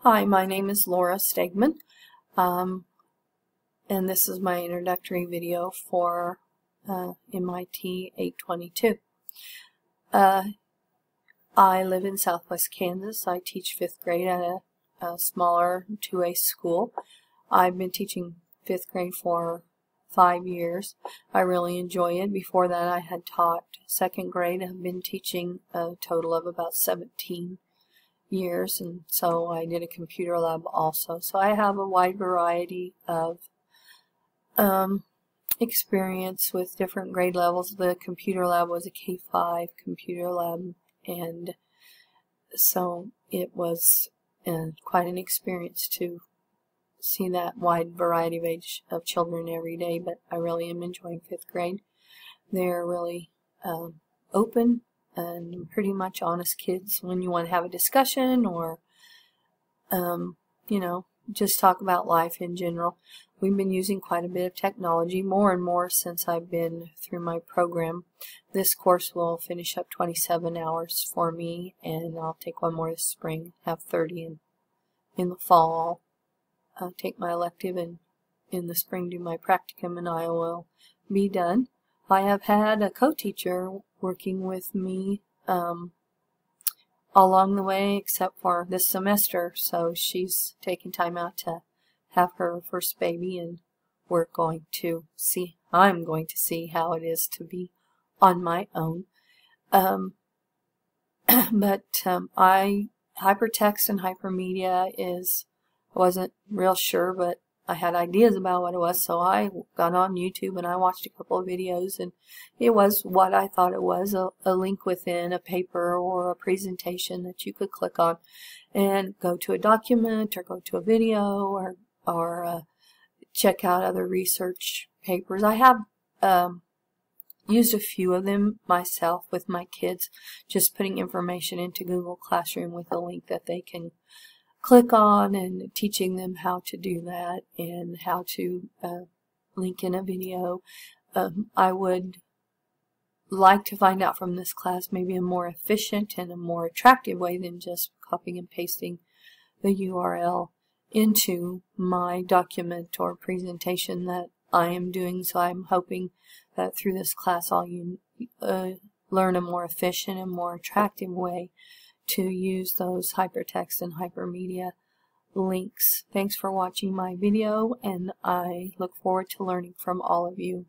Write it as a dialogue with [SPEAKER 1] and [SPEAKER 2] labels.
[SPEAKER 1] Hi, my name is Laura Stegman, and this is my introductory video for MIT 822. I live in Southwest Kansas. I teach 5th grade at a smaller 2A school. I've been teaching 5th grade for 5 years. I really enjoy it. Before that, I had taught 2nd grade. I've been teaching a total of about 17 years, and so I did a computer lab also. So I have a wide variety of experience with different grade levels. The computer lab was a K-5 computer lab, and so it was quite an experience to see that wide variety of age of children every day. But I really am enjoying 5th grade. They're really open and pretty much honest kids when you want to have a discussion or you know, just talk about life in general. We've been using quite a bit of technology, more and more since I've been through my program. This course will finish up 27 hours for me, and I'll take one more this spring, have 30 in the fall. I'll take my elective, and in the spring do my practicum, and I will be done. I have had a co-teacher working with me along the way, except for this semester, so she's taking time out to have her first baby, and I'm going to see how it is to be on my own. Hypertext and hypermedia I wasn't real sure, but I had ideas about what it was, so I got on YouTube and I watched a couple of videos, and it was what I thought it was, a link within a paper or a presentation that you could click on and go to a document or go to a video or check out other research papers. I have used a few of them myself with my kids, just putting information into Google Classroom with a link that they can click on, and teaching them how to do that and how to link in a video. I would like to find out from this class maybe a more efficient and a more attractive way than just copying and pasting the URL into my document or presentation that I am doing. So I'm hoping that through this class I'll learn a more efficient and more attractive way to use those hypertext and hypermedia links. Thanks for watching my video, and I look forward to learning from all of you.